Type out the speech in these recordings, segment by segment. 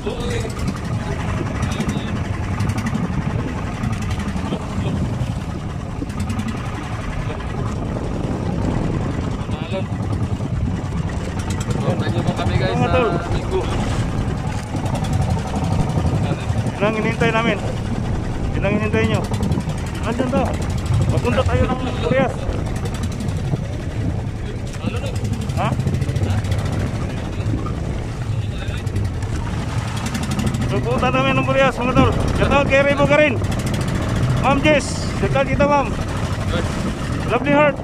Yun ang hinihintay namin. Yun ang hinihintay nyo. Nandiyan daw. Magpunta tayo ng Burias. Ha? Pupunta namin ng Burias mga tol. Shoutout kay Rebo ka rin. Ma'am Jess. Shoutout kita ma'am. Lovely heart.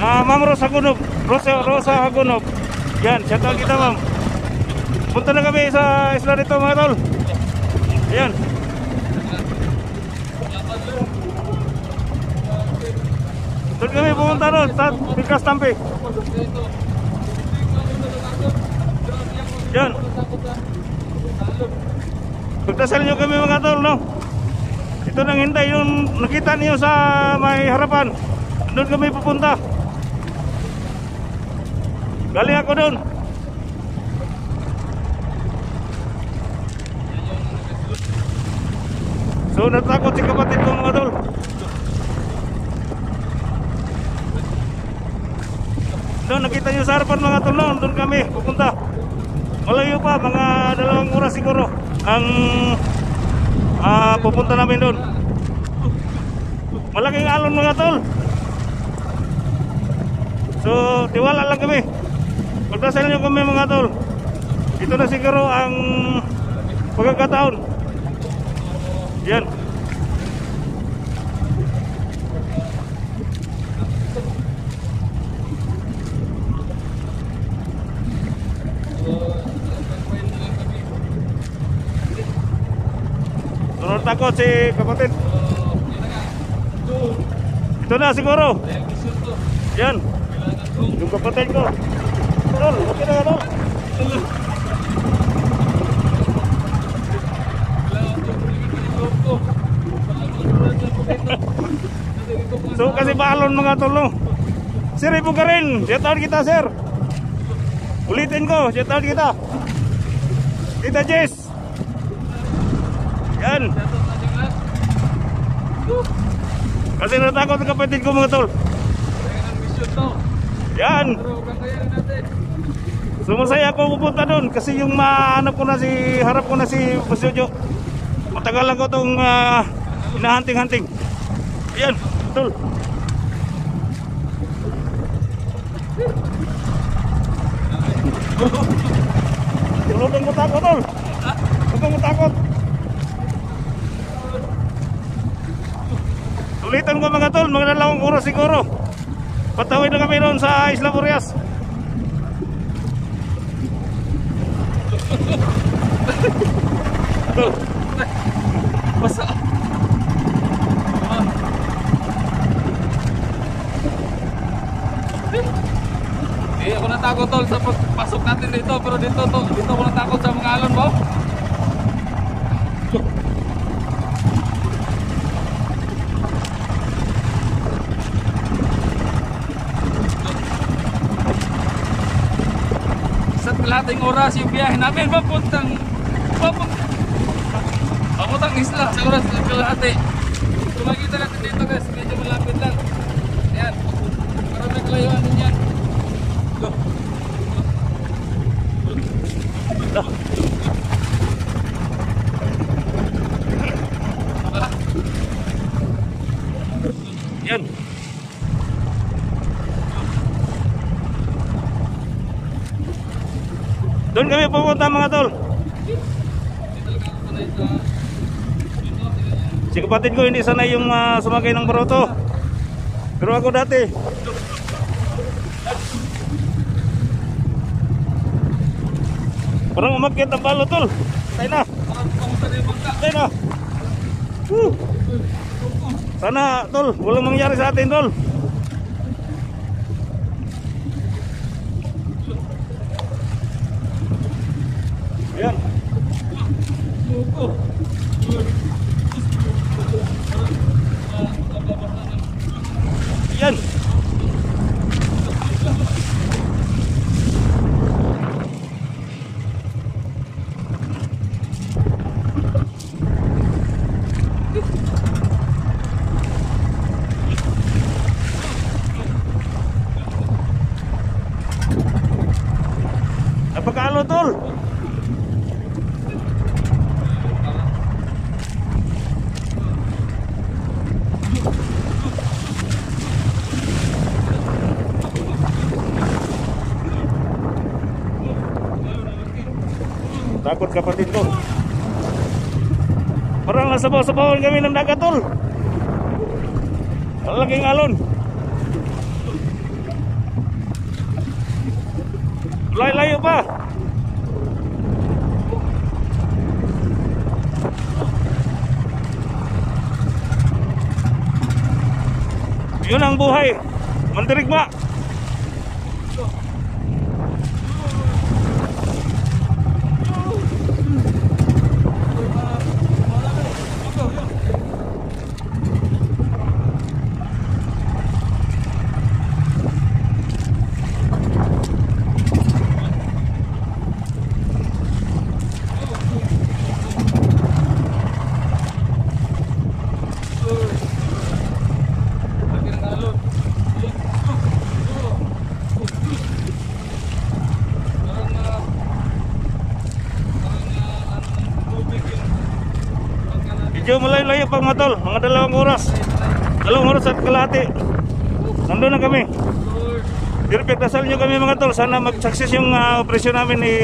Ma'am Rosa Hagunog. Rosa Hagunog. Yan, shoutout kita ma'am. Punta na kami sa isla dito mga tol. Ayan. Doon kami pumunta doon sa Pikas Tampi. Yan. Pagdasal nyo kami mga tol, no? Ito nang hintay yung nakita niyo sa may harapan. Doon kami pupunta. Galing ako doon. So natakot si kapatid ko mga tol. Doon nakita nyo sa harapan mga tol, no? Doon kami pupunta. Malayo pa, mga 2 oras siguro ang pupunta namin doon. Malaking alon mga tol. So tiwala lang kami. Pagdasal nyo kami mga tol. Ito na siguro ang pagkakataon. Yan. Sunod takot si kapatid. Ito na siguro. Yan. Yung kapatid ko. Tol, okay na tol. So kasi balon mga tol, no? Sir, ipo ka rin. Shoutout kita sir. Ulitin ko, shoutout kita. Tita Jess. Yan. Kasi natakot ang kapatid ko mga tol. Yan. So masaya ako pupunta doon. Kasi yung mahanap ko na si, harap ko na si Basyojo. Matagal lang ko itong hinahanting-hanting. Ayan, tol. Huwag kang matakot, tol. Huwag kang matakot. Ulitan ko mga tol, mga 2 oras siguro. Patawid na kami doon sa Isla Burias. Tol. Basa. Ako natakot tol sa pagpasok natin dito, pero dito ako natakot sa mga alon mo. Sa kalahating oras yung biyahe namin papuntang isla sa oras ng kalahati. Kung makikita natin dito guys, medyo malapit lang. Ayan, parang may kalayuan din yan. Go. Yan. Doon kami pupunta mga tol. Si kapatid ko hindi sanay yung sumakay ng baroto. Pero ako dati. Parang umakyat ang palo tol. Tayo na. Tayo na. Sana tol, walang mangyari sa atin tol. Ayan. Yan. Napakalo tol. Takot kapatid ko. Parang nasabaw-sabawan kami ng dagat tol. Ang laking alon. Layo-layo pa. Yun ang buhay. Mandirigma. Medyo malayo-layo pa mga tol, mga 2 oras. 2 oras at kalahati. Nandun na kami. Perfect, dasal nyo kami mga tol. Sana mag-success yung operasyon namin ni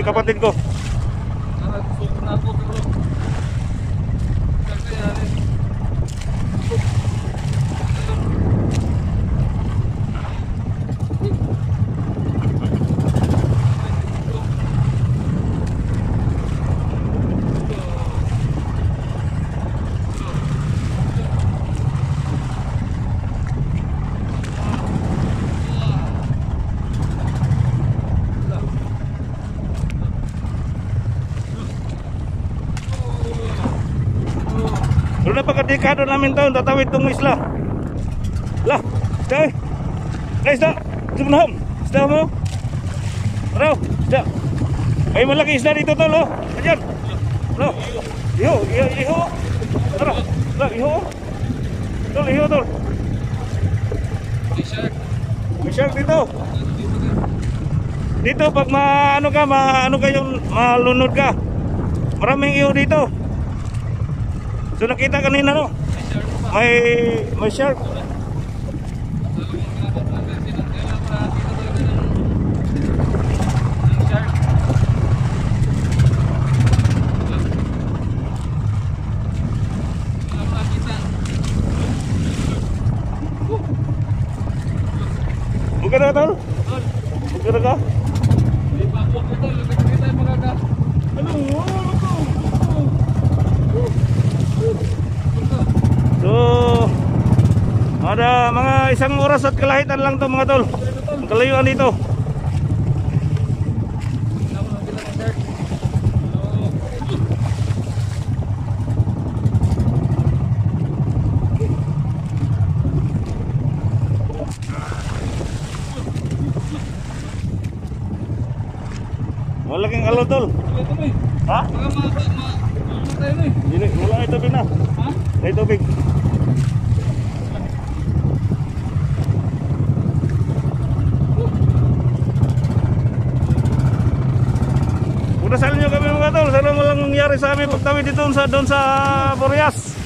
kapatid ko. Doon na pagkadekado namin taon, tatawid itong isla. Lah, isda eh. Lah, isda. Isda mo na home. Isda mo. Araw, isda. May malaki isda dito tol, oh. Ayan. Araw. Iho, iho. Araw. Lah, iho. Tol, iho tol. May shark dito. Dito pag maano ka yung malunod ka. Maraming iho dito. So nakita kanina no? May shark. Bukan na tol? Bukan na ka? So ada mga 1 oras at kalahitan lang to mga tol. Ang kalayuan dito. Malaking alon tol. Ha? Ini wala ito tubig na. Ha? Ay tubig. Dasal nyo kami mga tol, sana walang nangyari sa amin pagtawid dito doon sa Boreas.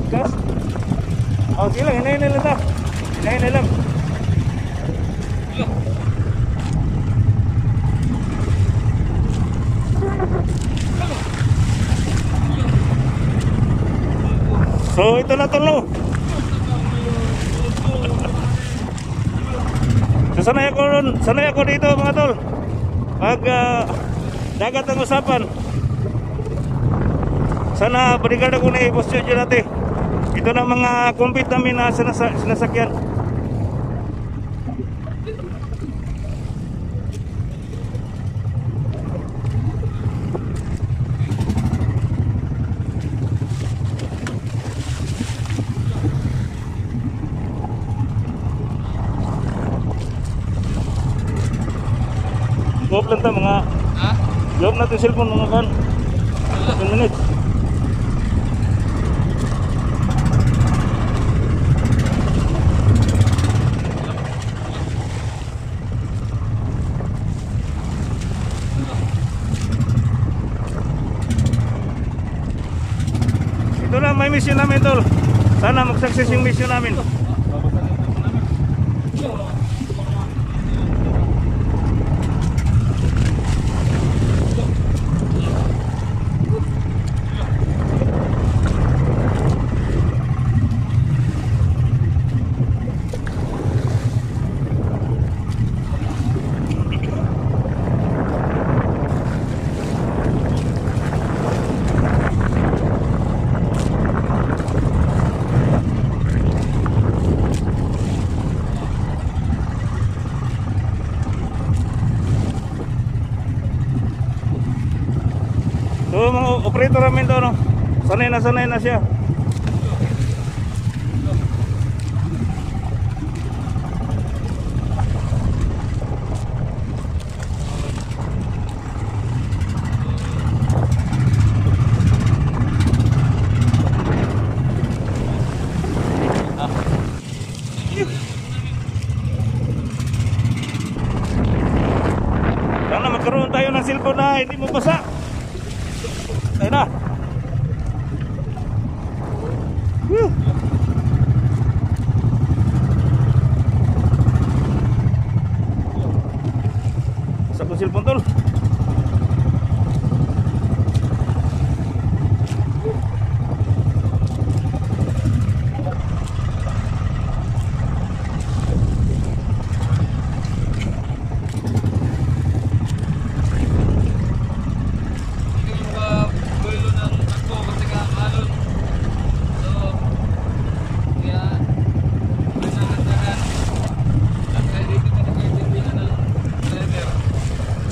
Gas? Oh, sige lang, hinahin lang ta. Hinahin lang. So, ito na tolo. So, sanay ako dito mga tol. Pag dagat ang usapan. Sana balikan ako na i-post dyan natin. Ito na mga compete namin na sinasakyan. Go off lang tayo mga... Ha? Go off natin cellphone mga kan. 10 minutes. Ito na may mission namin tol. Sana mag-success yung mission namin. So mga operator namin to, no? Sanay na siya. Sana magkaroon tayo ng cellphone na hindi mo basa. Ayun na. Sa kong cellphone tol.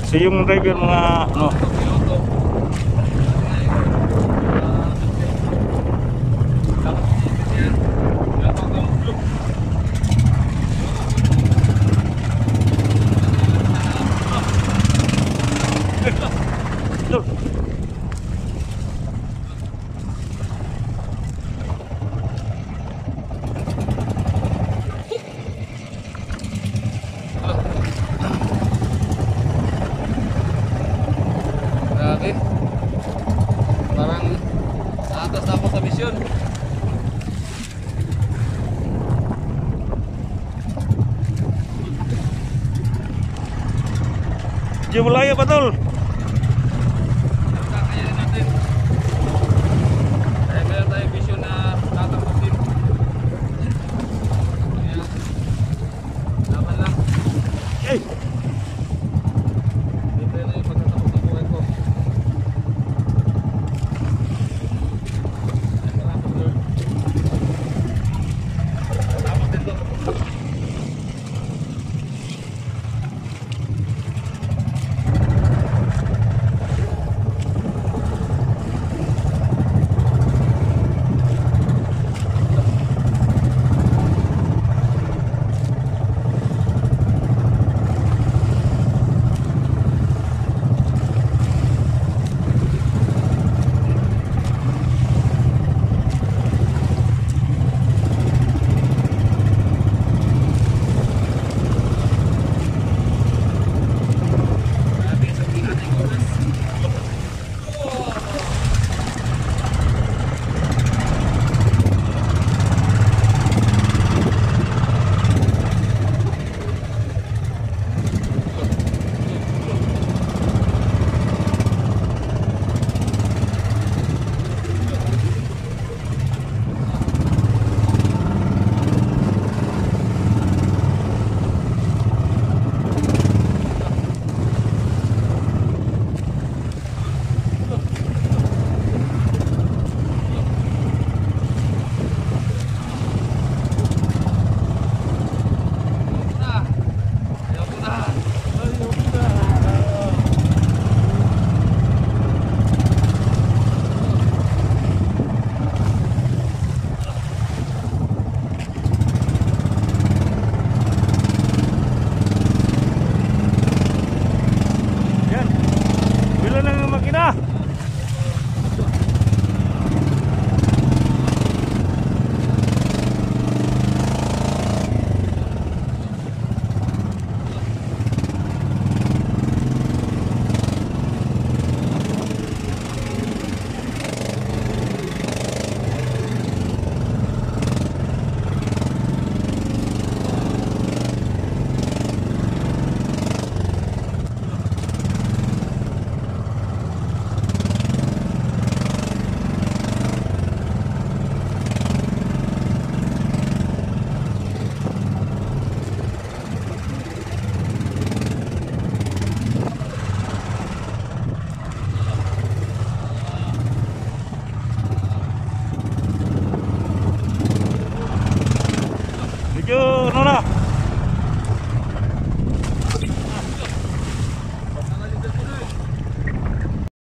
So yung driver mga ano, Grabe. Parang sa atas na ako sa misyon. medyo malayo pa tol.